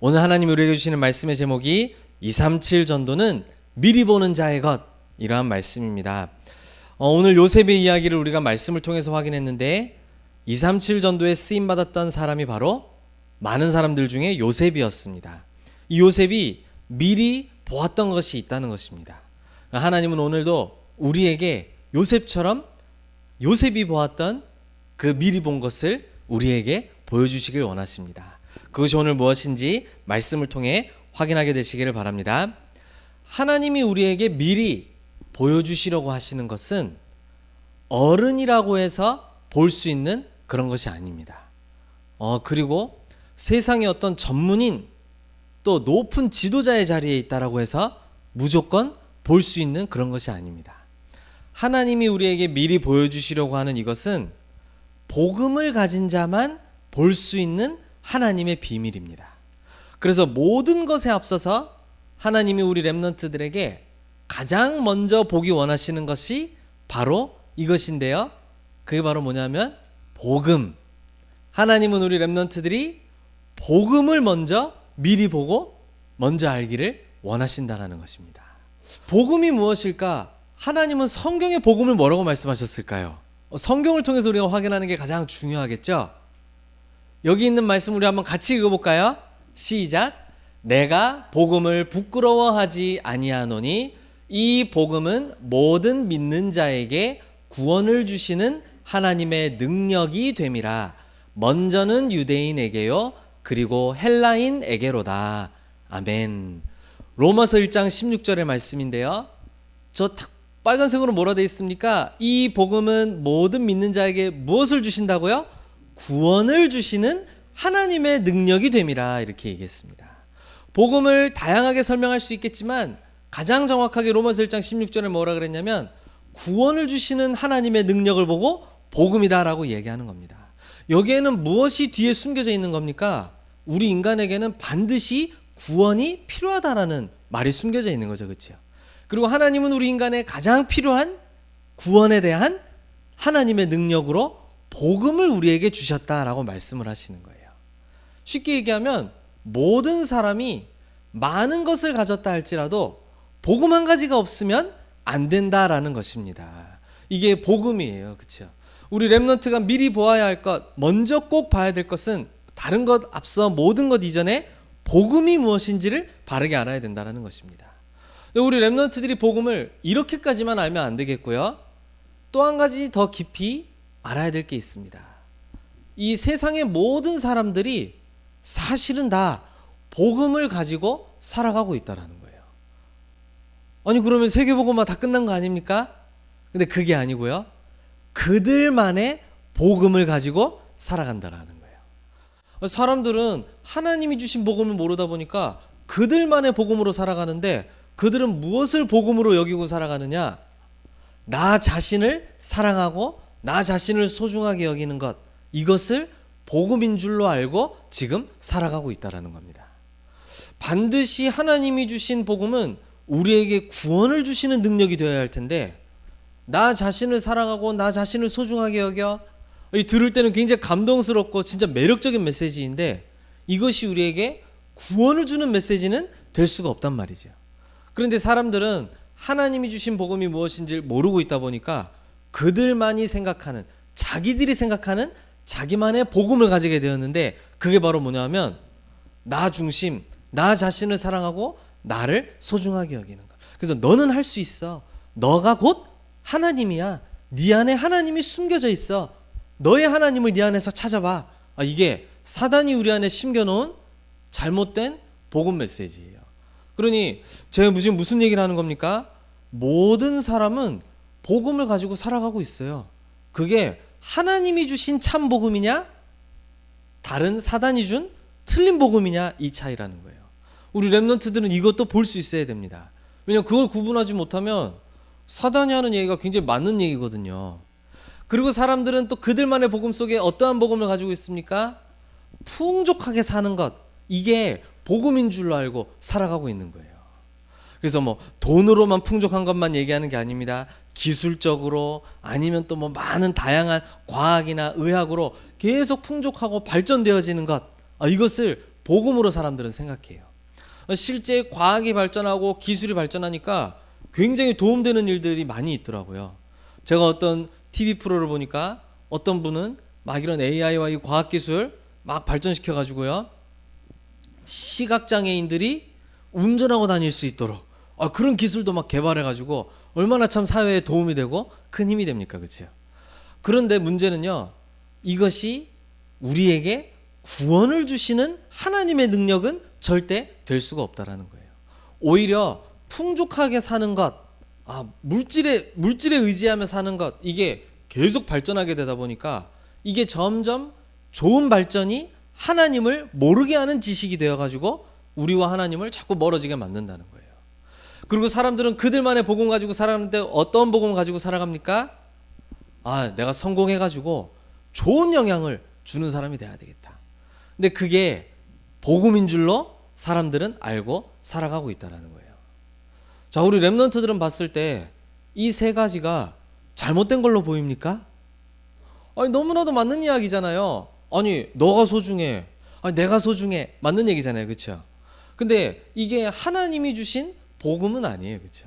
오늘 하나님이 우리에게 주시는 말씀의 제목이 237 전도는 미리 보는 자의 것, 이러한 말씀입니다. 오늘 요셉의 이야기를 우리가 말씀을 통해서 확인했는데 237 전도에 쓰임받았던 사람이 바로 많은 사람들 중에 요셉이었습니다. 이 요셉이 미리 보았던 것이 있다는 것입니다. 하나님은 오늘도 우리에게 요셉처럼 요셉이 보았던 그 미리 본 것을 우리에게 보여주시길 원하십니다. 그것이 오늘 무엇인지 말씀을 통해 확인하게 되시기를 바랍니다. 하나님이 우리에게 미리 보여주시려고 하시는 것은 어른이라고 해서 볼 수 있는 그런 것이 아닙니다. 그리고 세상의 어떤 전문인 또 높은 지도자의 자리에 있다라고 해서 무조건 볼 수 있는 그런 것이 아닙니다. 하나님이 우리에게 미리 보여주시려고 하는 이것은 복음을 가진 자만 볼 수 있는 하나님의 비밀입니다. 그래서 모든 것에 앞서서 하나님이 우리 렘넌트들에게 가장 먼저 보기 원하시는 것이 바로 이것인데요. 그게 바로 뭐냐면 복음. 하나님은 우리 렘넌트들이 복음을 먼저 미리 보고 먼저 알기를 원하신다는 것입니다. 복음이 무엇일까? 하나님은 성경의 복음을 뭐라고 말씀하셨을까요? 성경을 통해서 우리가 확인하는 게 가장 중요하겠죠? 여기 있는 말씀 우리 한번 같이 읽어볼까요? 시작. 내가 복음을 부끄러워하지 아니하노니 이 복음은 모든 믿는 자에게 구원을 주시는 하나님의 능력이 됨이라. 먼저는 유대인에게요 그리고 헬라인에게로다. 아멘. 로마서 1장 16절의 말씀인데요. 저 빨간색으로 뭐라 되어 있습니까? 이 복음은 모든 믿는 자에게 무엇을 주신다고요? 구원을 주시는 하나님의 능력이 됨이라, 이렇게 얘기했습니다. 복음을 다양하게 설명할 수 있겠지만 가장 정확하게 로마서 1장 16절에 뭐라 그랬냐면 구원을 주시는 하나님의 능력을 보고 복음이다라고 얘기하는 겁니다. 여기에는 무엇이 뒤에 숨겨져 있는 겁니까? 우리 인간에게는 반드시 구원이 필요하다라는 말이 숨겨져 있는 거죠. 그렇죠? 그리고 하나님은 우리 인간에 가장 필요한 구원에 대한 하나님의 능력으로 복음을 우리에게 주셨다라고 말씀을 하시는 거예요. 쉽게 얘기하면 모든 사람이 많은 것을 가졌다 할지라도 복음 한 가지가 없으면 안 된다라는 것입니다. 이게 복음이에요. 그렇죠? 우리 렘넌트가 미리 보아야 할 것, 먼저 꼭 봐야 될 것은 다른 것 앞서 모든 것 이전에 복음이 무엇인지를 바르게 알아야 된다는 것입니다. 우리 렘넌트들이 복음을 이렇게까지만 알면 안 되겠고요. 또 한 가지 더 깊이 알아야 될 게 있습니다. 이 세상의 모든 사람들이 사실은 다 복음을 가지고 살아가고 있다는 거예요. 아니 그러면 세계복음화 다 끝난 거 아닙니까? 근데 그게 아니고요. 그들만의 복음을 가지고 살아간다는 거예요. 사람들은 하나님이 주신 복음을 모르다 보니까 그들만의 복음으로 살아가는데 그들은 무엇을 복음으로 여기고 살아가느냐? 나 자신을 사랑하고 나 자신을 소중하게 여기는 것, 이것을 복음인 줄로 알고 지금 살아가고 있다는 겁니다. 반드시 하나님이 주신 복음은 우리에게 구원을 주시는 능력이 되어야 할 텐데 나 자신을 사랑하고 나 자신을 소중하게 여겨, 들을 때는 굉장히 감동스럽고 진짜 매력적인 메시지인데 이것이 우리에게 구원을 주는 메시지는 될 수가 없단 말이죠. 그런데 사람들은 하나님이 주신 복음이 무엇인지 모르고 있다 보니까 그들만이 생각하는, 자기들이 생각하는 자기만의 복음을 가지게 되었는데 그게 바로 뭐냐면 나 중심, 나 자신을 사랑하고 나를 소중하게 여기는 것. 그래서 너는 할 수 있어. 너가 곧 하나님이야. 네 안에 하나님이 숨겨져 있어. 너의 하나님을 네 안에서 찾아봐. 이게 사단이 우리 안에 심겨놓은 잘못된 복음 메시지예요. 그러니 제가 무슨 얘기를 하는 겁니까? 모든 사람은 복음을 가지고 살아가고 있어요. 그게 하나님이 주신 참 복음이냐? 다른 사단이 준 틀린 복음이냐? 이 차이라는 거예요. 우리 렘넌트들은 이것도 볼 수 있어야 됩니다. 왜냐하면 그걸 구분하지 못하면 사단이 하는 얘기가 굉장히 맞는 얘기거든요. 그리고 사람들은 또 그들만의 복음 속에 어떠한 복음을 가지고 있습니까? 풍족하게 사는 것, 이게 복음인 줄로 알고 살아가고 있는 거예요. 그래서 돈으로만 풍족한 것만 얘기하는 게 아닙니다. 기술적으로 아니면 또 많은 다양한 과학이나 의학으로 계속 풍족하고 발전되어지는 것, 이것을 복음으로 사람들은 생각해요. 실제 과학이 발전하고 기술이 발전하니까 굉장히 도움되는 일들이 많이 있더라고요. 제가 어떤 TV 프로를 보니까 어떤 분은 막 이런 AI와 이 과학기술 막 발전시켜 가지고요, 시각장애인들이 운전하고 다닐 수 있도록 그런 기술도 막 개발해 가지고 얼마나 참 사회에 도움이 되고 큰 힘이 됩니까? 그렇죠? 그런데 문제는요, 이것이 우리에게 구원을 주시는 하나님의 능력은 절대 될 수가 없다라는 거예요. 오히려 풍족하게 사는 것, 물질에 의지하며 사는 것, 이게 계속 발전하게 되다 보니까 이게 점점 좋은 발전이 하나님을 모르게 하는 지식이 되어가지고 우리와 하나님을 자꾸 멀어지게 만든다는 거예요. 그리고 사람들은 그들만의 복음 가지고 살아가는데 어떤 복음을 가지고 살아갑니까? 내가 성공해가지고 좋은 영향을 주는 사람이 돼야 되겠다. 근데 그게 복음인 줄로 사람들은 알고 살아가고 있다는 거예요. 자, 우리 렘넌트들은 봤을 때 이 세 가지가 잘못된 걸로 보입니까? 너무나도 맞는 이야기잖아요. 너가 소중해. 내가 소중해. 맞는 얘기잖아요. 그렇죠? 근데 이게 하나님이 주신 복음은 아니에요. 그렇죠?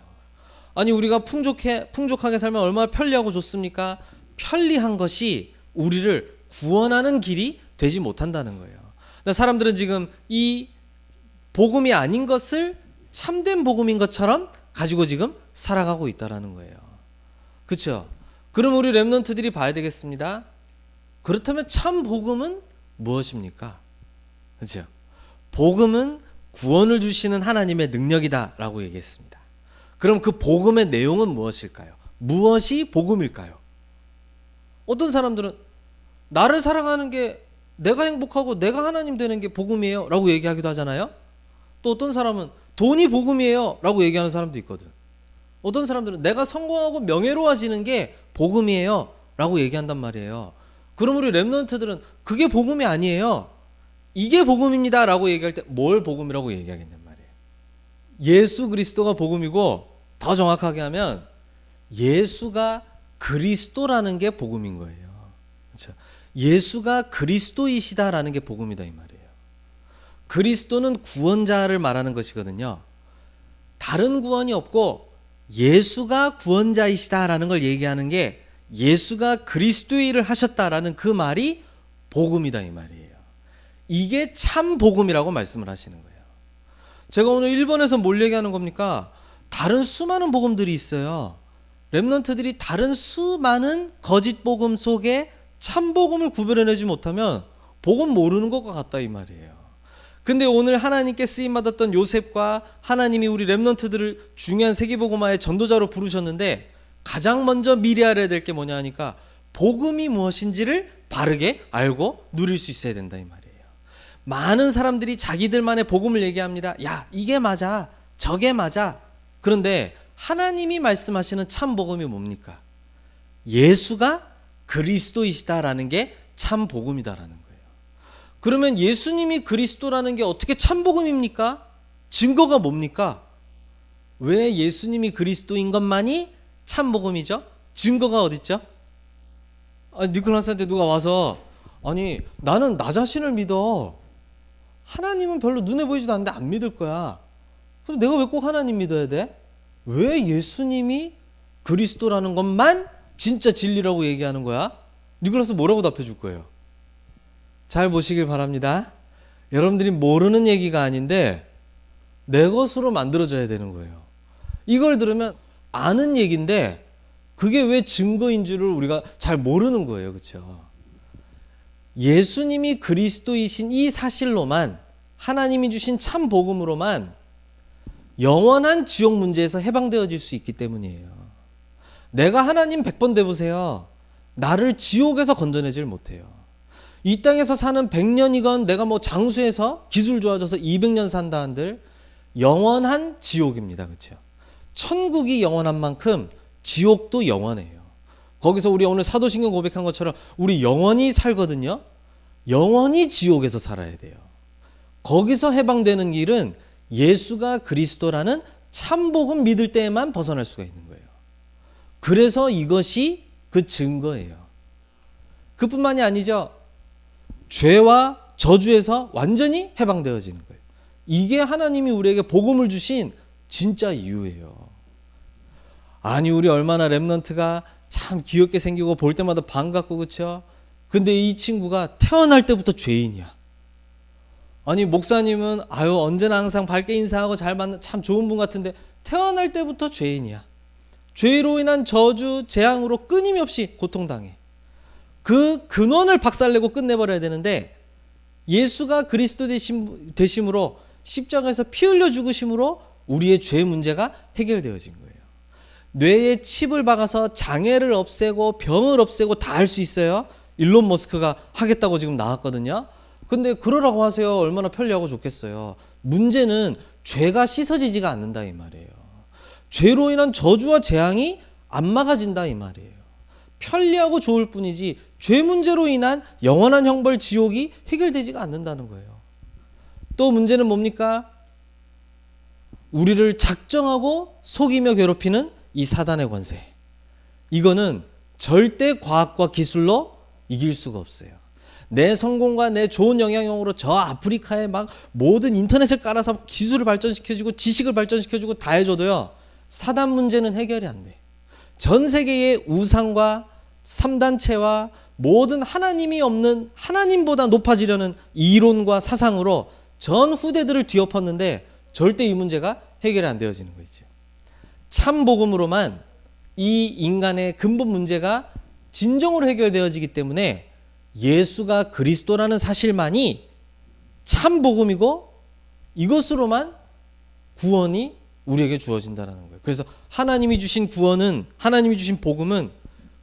우리가 풍족하게 살면 얼마나 편리하고 좋습니까? 편리한 것이 우리를 구원하는 길이 되지 못한다는 거예요. 사람들은 지금 이 복음이 아닌 것을 참된 복음인 것처럼 가지고 지금 살아가고 있다라는 거예요. 그렇죠? 그럼 우리 렘넌트들이 봐야 되겠습니다. 그렇다면 참 복음은 무엇입니까? 그렇죠? 복음은 구원을 주시는 하나님의 능력이다라고 얘기했습니다. 그럼 그 복음의 내용은 무엇일까요? 무엇이 복음일까요? 어떤 사람들은 나를 사랑하는 게, 내가 행복하고 내가 하나님 되는 게 복음이에요 라고 얘기하기도 하잖아요. 또 어떤 사람은 돈이 복음이에요 라고 얘기하는 사람도 있거든. 어떤 사람들은 내가 성공하고 명예로워지는 게 복음이에요 라고 얘기한단 말이에요. 그럼 우리 렘넌트들은 그게 복음이 아니에요, 이게 복음입니다 라고 얘기할 때 뭘 복음이라고 얘기하겠냔 말이에요. 예수 그리스도가 복음이고, 더 정확하게 하면 예수가 그리스도라는 게 복음인 거예요. 그렇죠? 예수가 그리스도이시다라는 게 복음이다 이 말이에요. 그리스도는 구원자를 말하는 것이거든요. 다른 구원이 없고 예수가 구원자이시다라는 걸 얘기하는 게, 예수가 그리스도의 일을 하셨다라는 그 말이 복음이다 이 말이에요. 이게 참 복음이라고 말씀을 하시는 거예요. 제가 오늘 1번에서 뭘 얘기하는 겁니까? 다른 수많은 복음들이 있어요. 렘넌트들이 다른 수많은 거짓 복음 속에 참 복음을 구별해내지 못하면 복음 모르는 것과 같다 이 말이에요. 근데 오늘 하나님께 쓰임 받았던 요셉과 하나님이 우리 렘넌트들을 중요한 세계복음화의 전도자로 부르셨는데, 가장 먼저 미리 알아야 될 게 뭐냐 하니까 복음이 무엇인지를 바르게 알고 누릴 수 있어야 된다 이 말이에요. 많은 사람들이 자기들만의 복음을 얘기합니다. 야, 이게 맞아, 저게 맞아. 그런데 하나님이 말씀하시는 참 복음이 뭡니까? 예수가 그리스도이시다라는 게 참 복음이다라는 거예요. 그러면 예수님이 그리스도라는 게 어떻게 참 복음입니까? 증거가 뭡니까? 왜 예수님이 그리스도인 것만이 참 복음이죠? 증거가 어디 있죠? 니콜라스한테 누가 와서 나는 나 자신을 믿어, 하나님은 별로 눈에 보이지도 않는데 안 믿을 거야. 그래서 내가 왜 꼭 하나님 믿어야 돼? 왜 예수님이 그리스도라는 것만 진짜 진리라고 얘기하는 거야? 니콜라스 뭐라고 답해 줄 거예요? 잘 보시길 바랍니다. 여러분들이 모르는 얘기가 아닌데 내 것으로 만들어져야 되는 거예요. 이걸 들으면 아는 얘기인데 그게 왜 증거인 줄을 우리가 잘 모르는 거예요. 그렇죠? 예수님이 그리스도이신 이 사실로만, 하나님이 주신 참 복음으로만 영원한 지옥 문제에서 해방되어질 수 있기 때문이에요. 내가 하나님 100번 돼보세요. 나를 지옥에서 건져내질 못해요. 이 땅에서 사는 100년이건 내가 장수해서 기술 좋아져서 200년 산다 한들 영원한 지옥입니다. 그렇죠? 천국이 영원한 만큼 지옥도 영원해요. 거기서 우리 오늘 사도신경 고백한 것처럼 우리 영원히 살거든요. 영원히 지옥에서 살아야 돼요. 거기서 해방되는 길은 예수가 그리스도라는 참복음 믿을 때에만 벗어날 수가 있는 거예요. 그래서 이것이 그 증거예요. 그뿐만이 아니죠. 죄와 저주에서 완전히 해방되어지는 거예요. 이게 하나님이 우리에게 복음을 주신 진짜 이유예요. 아니 우리 얼마나 렘넌트가 참 귀엽게 생기고 볼 때마다 반갑고 그렇죠? 근데 이 친구가 태어날 때부터 죄인이야. 아니 목사님은 언제나 항상 밝게 인사하고 잘 만나 참 좋은 분 같은데 태어날 때부터 죄인이야. 죄로 인한 저주, 재앙으로 끊임없이 고통당해. 그 근원을 박살내고 끝내버려야 되는데 예수가 그리스도 되심으로 십자가에서 피 흘려 죽으심으로 우리의 죄 문제가 해결되어진 거예요. 뇌에 칩을 박아서 장애를 없애고 병을 없애고 다 할 수 있어요. 일론 머스크가 하겠다고 지금 나왔거든요. 근데 그러라고 하세요. 얼마나 편리하고 좋겠어요. 문제는 죄가 씻어지지가 않는다 이 말이에요. 죄로 인한 저주와 재앙이 안 막아진다 이 말이에요. 편리하고 좋을 뿐이지 죄 문제로 인한 영원한 형벌 지옥이 해결되지가 않는다는 거예요. 또 문제는 뭡니까? 우리를 작정하고 속이며 괴롭히는 이 사단의 권세. 이거는 절대 과학과 기술로 이길 수가 없어요. 내 성공과 내 좋은 영향력으로 저 아프리카에 막 모든 인터넷을 깔아서 기술을 발전시켜주고 지식을 발전시켜주고 다 해줘도요. 사단 문제는 해결이 안 돼. 전 세계의 우상과 3단체와 모든 하나님이 없는 하나님보다 높아지려는 이론과 사상으로 전 후대들을 뒤엎었는데 절대 이 문제가 해결이 안 되어지는 거죠. 참 복음으로만 이 인간의 근본 문제가 진정으로 해결되어지기 때문에 예수가 그리스도라는 사실만이 참 복음이고 이것으로만 구원이 우리에게 주어진다는 거예요. 그래서 하나님이 주신 구원은 하나님이 주신 복음은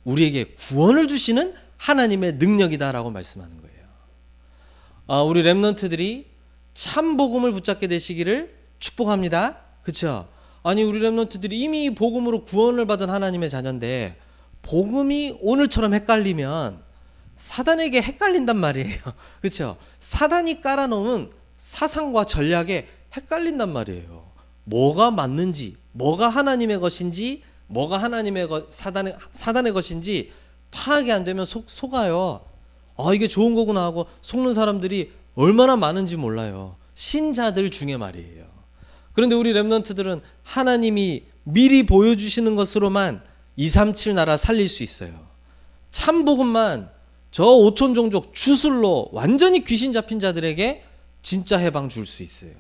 우리에게 구원을 주시는 하나님의 능력이다라고 말씀하는 거예요. 우리 렘넌트들이 참 복음을 붙잡게 되시기를 축복합니다. 그렇죠? 아니 우리 렘넌트들이 이미 복음으로 구원을 받은 하나님의 자녀인데 복음이 오늘처럼 헷갈리면 사단에게 헷갈린단 말이에요. 그렇죠? 사단이 깔아놓은 사상과 전략에 헷갈린단 말이에요. 뭐가 맞는지, 뭐가 하나님의 것인지, 뭐가 사단의 것인지 파악이 안 되면 속아요. 이게 좋은 거구나 하고 속는 사람들이 얼마나 많은지 몰라요. 신자들 중에 말이에요. 그런데 우리 렘넌트들은 하나님이 미리 보여주시는 것으로만 237 나라 살릴 수 있어요. 참 복음만 저 오촌 종족 주술로 완전히 귀신 잡힌 자들에게 진짜 해방 줄 수 있어요.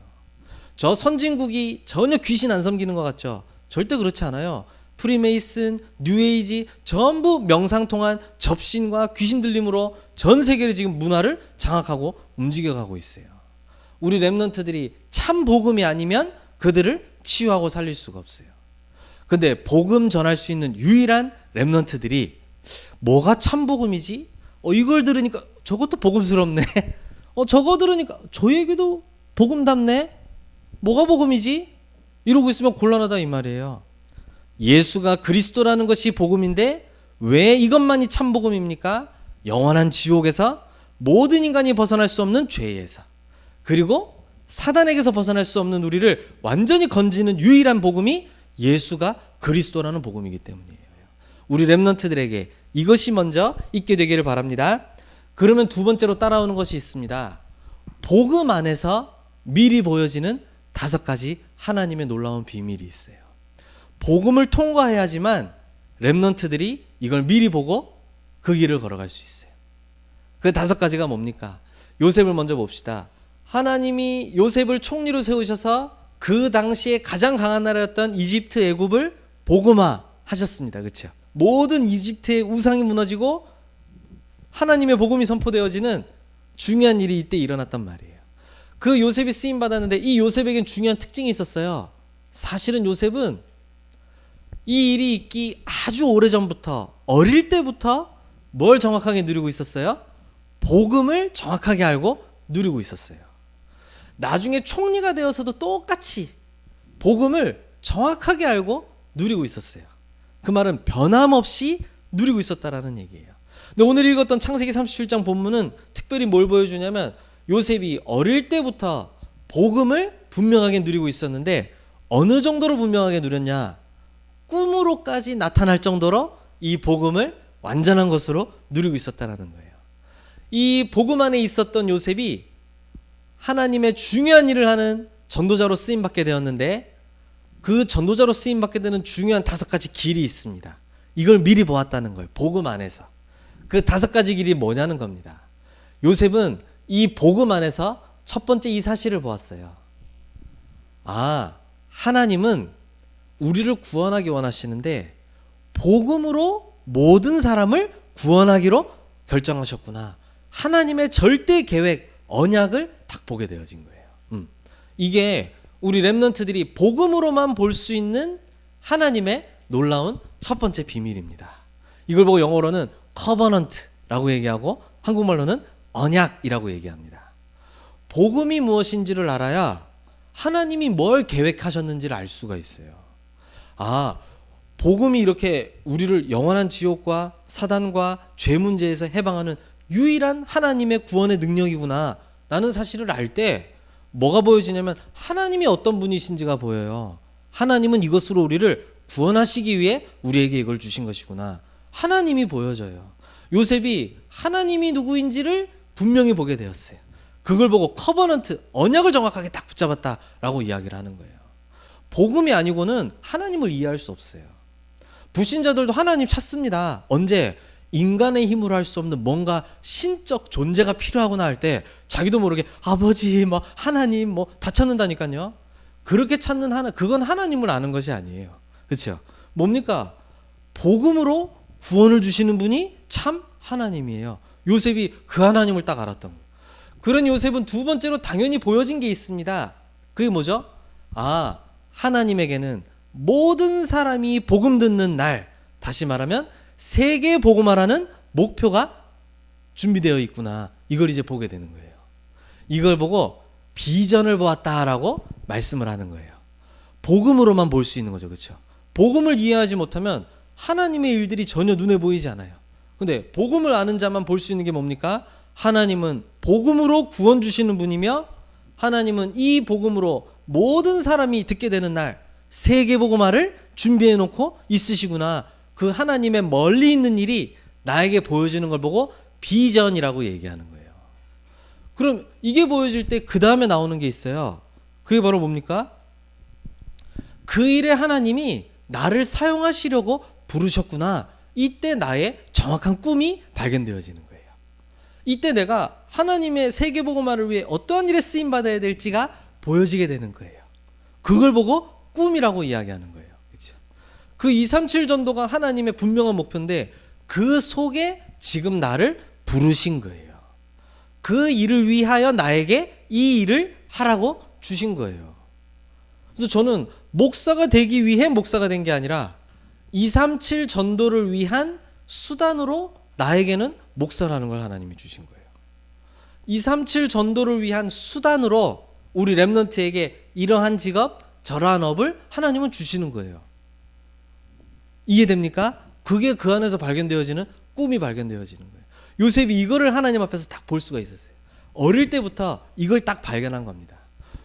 저 선진국이 전혀 귀신 안 섬기는 것 같죠? 절대 그렇지 않아요. 프리메이슨, 뉴에이지 전부 명상통한 접신과 귀신 들림으로 전 세계를 지금 문화를 장악하고 움직여가고 있어요. 우리 렘넌트들이 참 복음이 아니면 그들을 치유하고 살릴 수가 없어요. 근데 복음 전할 수 있는 유일한 렘넌트들이 뭐가 참 복음이지? 이걸 들으니까 저것도 복음스럽네. 저거 들으니까 저 얘기도 복음답네. 뭐가 복음이지? 이러고 있으면 곤란하다 이 말이에요. 예수가 그리스도라는 것이 복음인데 왜 이것만이 참 복음입니까? 영원한 지옥에서 모든 인간이 벗어날 수 없는 죄에서 그리고 사단에게서 벗어날 수 없는 우리를 완전히 건지는 유일한 복음이 예수가 그리스도라는 복음이기 때문이에요. 우리 렘넌트들에게 이것이 먼저 있게 되기를 바랍니다. 그러면 두 번째로 따라오는 것이 있습니다. 복음 안에서 미리 보여지는 5가지 하나님의 놀라운 비밀이 있어요. 복음을 통과해야지만 렘넌트들이 이걸 미리 보고 그 길을 걸어갈 수 있어요. 그 5가지가 뭡니까? 요셉을 먼저 봅시다. 하나님이 요셉을 총리로 세우셔서 그 당시에 가장 강한 나라였던 이집트 애굽을 복음화 하셨습니다. 그렇죠? 모든 이집트의 우상이 무너지고 하나님의 복음이 선포되어지는 중요한 일이 이때 일어났단 말이에요. 그 요셉이 쓰임 받았는데 이 요셉에겐 중요한 특징이 있었어요. 사실은 요셉은 이 일이 있기 아주 오래전부터 어릴 때부터 뭘 정확하게 누리고 있었어요? 복음을 정확하게 알고 누리고 있었어요. 나중에 총리가 되어서도 똑같이 복음을 정확하게 알고 누리고 있었어요. 그 말은 변함없이 누리고 있었다라는 얘기예요. 근데 오늘 읽었던 창세기 37장 본문은 특별히 뭘 보여주냐면 요셉이 어릴 때부터 복음을 분명하게 누리고 있었는데 어느 정도로 분명하게 누렸냐? 꿈으로까지 나타날 정도로 이 복음을 완전한 것으로 누리고 있었다라는 거예요. 이 복음 안에 있었던 요셉이 하나님의 중요한 일을 하는 전도자로 쓰임받게 되었는데, 그 전도자로 쓰임받게 되는 중요한 5가지 길이 있습니다. 이걸 미리 보았다는 거예요. 복음 안에서. 그 5가지 길이 뭐냐는 겁니다. 요셉은 이 복음 안에서 첫 번째 이 사실을 보았어요. 아, 하나님은 우리를 구원하기 원하시는데 복음으로 모든 사람을 구원하기로 결정하셨구나. 하나님의 절대 계획, 언약을 딱 보게 되어진 거예요. 이게 우리 렘넌트들이 복음으로만 볼 수 있는 하나님의 놀라운 첫 번째 비밀입니다. 이걸 보고 영어로는 커버넌트라고 얘기하고 한국말로는 언약이라고 얘기합니다. 복음이 무엇인지를 알아야 하나님이 뭘 계획하셨는지를 알 수가 있어요. 아, 복음이 이렇게 우리를 영원한 지옥과 사단과 죄 문제에서 해방하는 유일한 하나님의 구원의 능력이구나 라는 사실을 알 때 뭐가 보여지냐면 하나님이 어떤 분이신지가 보여요. 하나님은 이것으로 우리를 구원하시기 위해 우리에게 이걸 주신 것이구나. 하나님이 보여져요. 요셉이 하나님이 누구인지를 분명히 보게 되었어요. 그걸 보고 커버넌트, 언약을 정확하게 딱 붙잡았다라고 이야기를 하는 거예요. 복음이 아니고는 하나님을 이해할 수 없어요. 불신자들도 하나님 찾습니다. 언제? 인간의 힘으로 할 수 없는 뭔가 신적 존재가 필요하구나 할 때 자기도 모르게 아버지, 뭐 하나님, 뭐 다 찾는다니까요. 그렇게 찾는 하나, 그건 하나님을 아는 것이 아니에요. 그렇죠? 뭡니까? 복음으로 구원을 주시는 분이 참 하나님이에요. 요셉이 그 하나님을 딱 알았던 거예요. 그런 요셉은 두 번째로 당연히 보여진 게 있습니다. 그게 뭐죠? 아, 하나님에게는 모든 사람이 복음 듣는 날, 다시 말하면 세계 복음화라는 목표가 준비되어 있구나. 이걸 이제 보게 되는 거예요. 이걸 보고 비전을 보았다라고 말씀을 하는 거예요. 복음으로만 볼 수 있는 거죠. 그렇죠? 복음을 이해하지 못하면 하나님의 일들이 전혀 눈에 보이지 않아요. 근데 복음을 아는 자만 볼 수 있는 게 뭡니까? 하나님은 복음으로 구원 주시는 분이며 하나님은 이 복음으로 모든 사람이 듣게 되는 날 세계 복음화를 준비해 놓고 있으시구나. 그 하나님의 멀리 있는 일이 나에게 보여지는 걸 보고 비전이라고 얘기하는 거예요. 그럼 이게 보여질 때 그 다음에 나오는 게 있어요. 그게 바로 뭡니까? 그 일에 하나님이 나를 사용하시려고 부르셨구나. 이때 나의 정확한 꿈이 발견되어지는 거예요. 이때 내가 하나님의 세계복음화를 위해 어떠한 일에 쓰임받아야 될지가 보여지게 되는 거예요. 그걸 보고 꿈이라고 이야기하는 거예요. 그렇죠? 그 237 전도가 하나님의 분명한 목표인데 그 속에 지금 나를 부르신 거예요. 그 일을 위하여 나에게 이 일을 하라고 주신 거예요. 그래서 저는 목사가 되기 위해 목사가 된 게 아니라 237 전도를 위한 수단으로 나에게는 목사라는 걸 하나님이 주신 거예요. 237 전도를 위한 수단으로 우리 렘넌트에게 이러한 직업, 저러한 업을 하나님은 주시는 거예요. 이해됩니까? 그게 그 안에서 발견되어지는 꿈이 발견되어지는 거예요. 요셉이 이거를 하나님 앞에서 딱 볼 수가 있었어요. 어릴 때부터 이걸 딱 발견한 겁니다.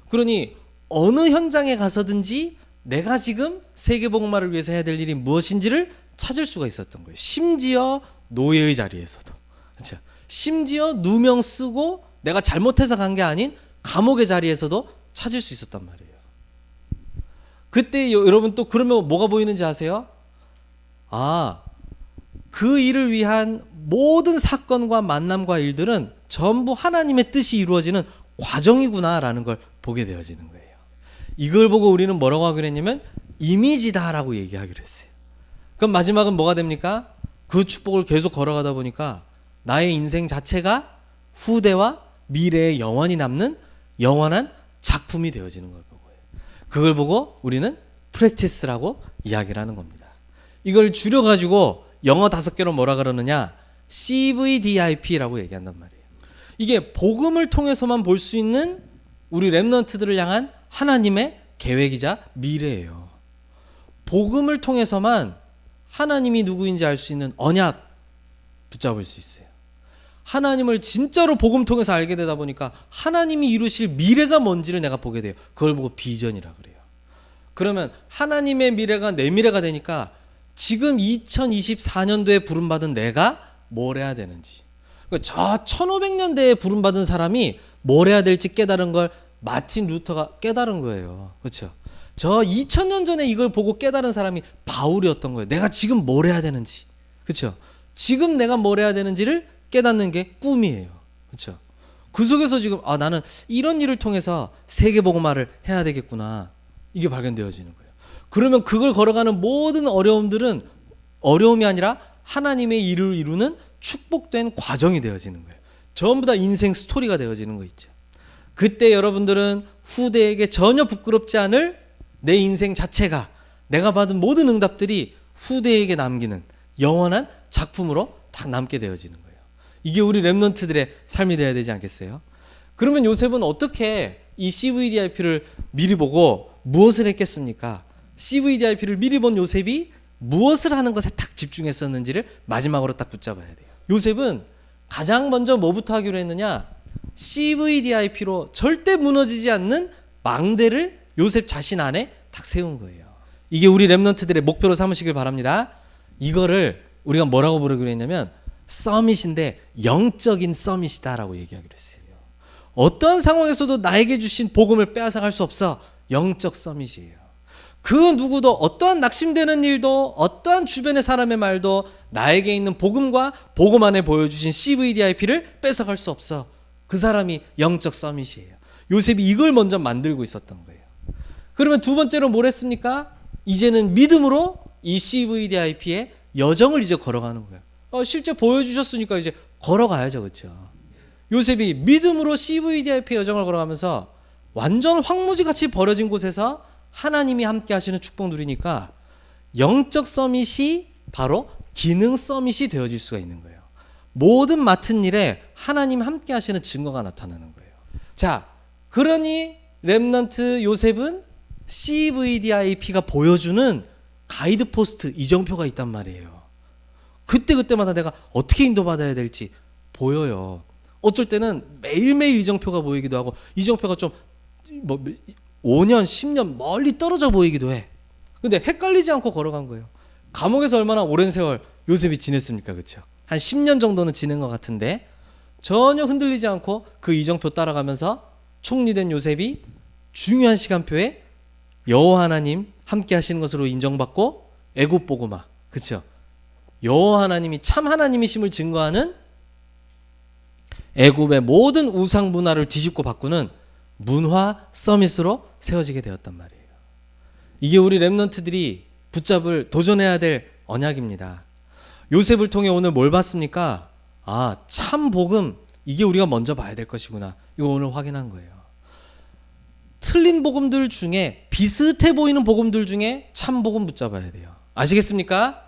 그러니 어느 현장에 가서든지 내가 지금 세계복음화를 위해서 해야 될 일이 무엇인지를 찾을 수가 있었던 거예요. 심지어 노예의 자리에서도. 그렇죠? 심지어 누명 쓰고 내가 잘못해서 간 게 아닌 감옥의 자리에서도 찾을 수 있었단 말이에요. 그때 여러분 또 그러면 뭐가 보이는지 아세요? 아, 그 일을 위한 모든 사건과 만남과 일들은 전부 하나님의 뜻이 이루어지는 과정이구나라는 걸 보게 되어지는 거예요. 이걸 보고 우리는 뭐라고 하기로 했냐면 이미지다라고 얘기하기로 했어요. 그럼 마지막은 뭐가 됩니까? 그 축복을 계속 걸어가다 보니까 나의 인생 자체가 후대와 미래에 영원히 남는 영원한 작품이 되어지는 걸 보고요. 그걸 보고 우리는 프랙티스라고 이야기를 하는 겁니다. 이걸 줄여가지고 영어 5개로 뭐라 그러느냐? CVDIP라고 얘기한단 말이에요. 이게 복음을 통해서만 볼 수 있는 우리 렘넌트들을 향한 하나님의 계획이자 미래예요. 복음을 통해서만 하나님이 누구인지 알 수 있는 언약 붙잡을 수 있어요. 하나님을 진짜로 복음 통해서 알게 되다 보니까 하나님이 이루실 미래가 뭔지를 내가 보게 돼요. 그걸 보고 비전이라 그래요. 그러면 하나님의 미래가 내 미래가 되니까 지금 2024년도에 부름받은 내가 뭘 해야 되는지, 저 1500년대에 부름받은 사람이 뭘 해야 될지 깨달은 걸 마틴 루터가 깨달은 거예요. 그렇죠? 저 2000년 전에 이걸 보고 깨달은 사람이 바울이었던 거예요. 내가 지금 뭘 해야 되는지. 그렇죠? 지금 내가 뭘 해야 되는지를 깨닫는 게 꿈이에요. 그렇죠? 그 속에서 지금 나는 이런 일을 통해서 세계복음화를 해야 되겠구나. 이게 발견되어지는 거예요. 그러면 그걸 걸어가는 모든 어려움들은 어려움이 아니라 하나님의 일을 이루는 축복된 과정이 되어지는 거예요. 전부 다 인생 스토리가 되어지는 거 있죠. 그때 여러분들은 후대에게 전혀 부끄럽지 않을 내 인생 자체가, 내가 받은 모든 응답들이 후대에게 남기는 영원한 작품으로 딱 남게 되어지는 거예요. 이게 우리 렘넌트들의 삶이 되어야 되지 않겠어요? 그러면 요셉은 어떻게 이 CVDIP를 미리 보고 무엇을 했겠습니까? CVDIP를 미리 본 요셉이 무엇을 하는 것에 딱 집중했었는지를 마지막으로 딱 붙잡아야 돼요. 요셉은 가장 먼저 뭐부터 하기로 했느냐? CVDIP로 절대 무너지지 않는 망대를 요셉 자신 안에 딱 세운 거예요. 이게 우리 렘넌트들의 목표로 삼으시길 바랍니다. 이거를 우리가 뭐라고 부르기로 했냐면 서밋인데 영적인 서밋이다라고 얘기하기로 했어요. 어떠한 상황에서도 나에게 주신 복음을 빼앗아갈 수 없어. 영적 서밋이에요. 그 누구도 어떠한 낙심되는 일도 어떠한 주변의 사람의 말도 나에게 있는 복음과 복음 안에 보여주신 CVDIP를 뺏어갈 수 없어. 그 사람이 영적 서밋이에요. 요셉이 이걸 먼저 만들고 있었던 거예요. 그러면 두 번째로 뭘 했습니까? 이제는 믿음으로 이 CVDIP의 여정을 이제 걸어가는 거예요. 실제 보여주셨으니까 이제 걸어가야죠. 그렇죠? 요셉이 믿음으로 CVDIP 여정을 걸어가면서 완전 황무지같이 벌어진 곳에서 하나님이 함께 하시는 축복 누리니까 영적 서밋이 바로 기능 서밋이 되어질 수가 있는 거예요. 모든 맡은 일에 하나님 함께 하시는 증거가 나타나는 거예요. 자, 그러니 렘넌트 요셉은 CVDIP가 보여주는 가이드 포스트 이정표가 있단 말이에요. 그때마다 내가 어떻게 인도받아야 될지 보여요. 어쩔 때는 매일매일 이정표가 보이기도 하고 이정표가 좀 5년, 10년 멀리 떨어져 보이기도 해. 근데 헷갈리지 않고 걸어간 거예요. 감옥에서 얼마나 오랜 세월 요셉이 지냈습니까? 그렇죠? 한 10년 정도는 지낸 것 같은데 전혀 흔들리지 않고 그 이정표 따라가면서 총리된 요셉이 중요한 시간표에 여호와 하나님 함께 하시는 것으로 인정받고 애굽 복음화, 그렇죠? 여호와 하나님이 참 하나님이심을 증거하는 애굽의 모든 우상 문화를 뒤집고 바꾸는 문화 서밋으로 세워지게 되었단 말이에요. 이게 우리 렘넌트들이 붙잡을 도전해야 될 언약입니다. 요셉을 통해 오늘 뭘 봤습니까? 참 복음, 이게 우리가 먼저 봐야 될 것이구나. 이거 오늘 확인한 거예요. 틀린 복음들 중에 비슷해 보이는 복음들 중에 참 복음 붙잡아야 돼요. 아시겠습니까?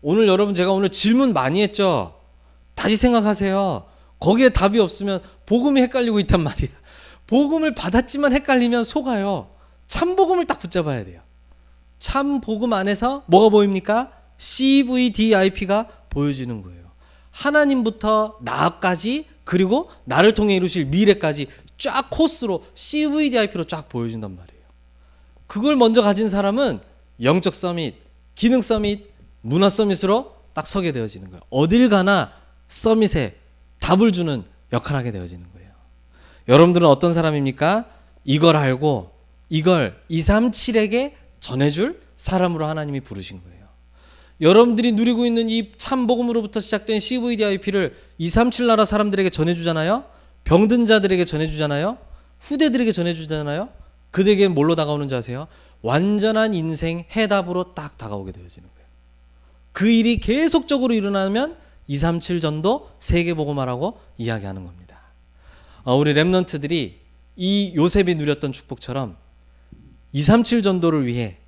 오늘 여러분 제가 오늘 질문 많이 했죠? 다시 생각하세요. 거기에 답이 없으면 복음이 헷갈리고 있단 말이야. 복음을 받았지만 헷갈리면 속아요. 참 복음을 딱 붙잡아야 돼요. 참 복음 안에서 뭐가 보입니까? CVDIP가 보여지는 거예요. 하나님부터 나까지 그리고 나를 통해 이루실 미래까지 쫙 코스로 CVDIP로 쫙 보여준단 말이에요. 그걸 먼저 가진 사람은 영적 서밋, 기능 서밋, 문화 서밋으로 딱 서게 되어지는 거예요. 어딜 가나 서밋에 답을 주는 역할을 하게 되어지는 거예요. 여러분들은 어떤 사람입니까? 이걸 알고 이걸 237에게 전해줄 사람으로 하나님이 부르신 거예요. 여러분들이 누리고 있는 이 참복음으로부터 시작된 CVDIP를 237 나라 사람들에게 전해주잖아요. 병든 자들에게 전해주잖아요. 후대들에게 전해주잖아요. 그들에게 뭘로 다가오는지 아세요? 완전한 인생 해답으로 딱 다가오게 되어지는 거예요. 그 일이 계속적으로 일어나면 237 전도 세계복음화라고 이야기하는 겁니다. 우리 렘넌트들이 이 요셉이 누렸던 축복처럼 237 전도를 위해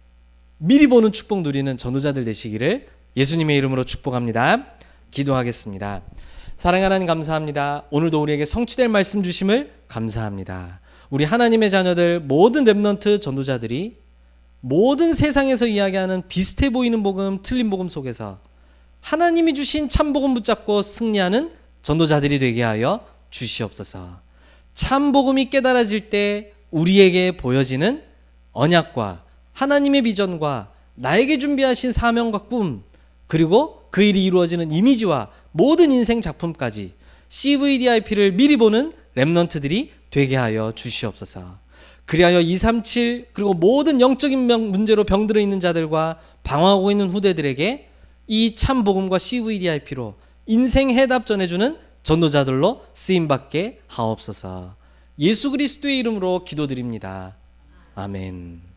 미리 보는 축복 누리는 전도자들 되시기를 예수님의 이름으로 축복합니다. 기도하겠습니다. 사랑하는 하나님 감사합니다. 오늘도 우리에게 성취될 말씀 주심을 감사합니다. 우리 하나님의 자녀들 모든 렘넌트 전도자들이 모든 세상에서 이야기하는 비슷해 보이는 복음, 틀린 복음 속에서 하나님이 주신 참복음 붙잡고 승리하는 전도자들이 되게 하여 주시옵소서. 참복음이 깨달아질 때 우리에게 보여지는 언약과 하나님의 비전과 나에게 준비하신 사명과 꿈, 그리고 그 일이 이루어지는 이미지와 모든 인생 작품까지 CVDIP를 미리 보는 렘넌트들이 되게 하여 주시옵소서. 그리하여 237 그리고 모든 영적인 문제로 병들어 있는 자들과 방황하고 있는 후대들에게 이 참복음과 CVDIP로 인생 해답 전해주는 전도자들로 쓰임받게 하옵소서. 예수 그리스도의 이름으로 기도드립니다. 아멘.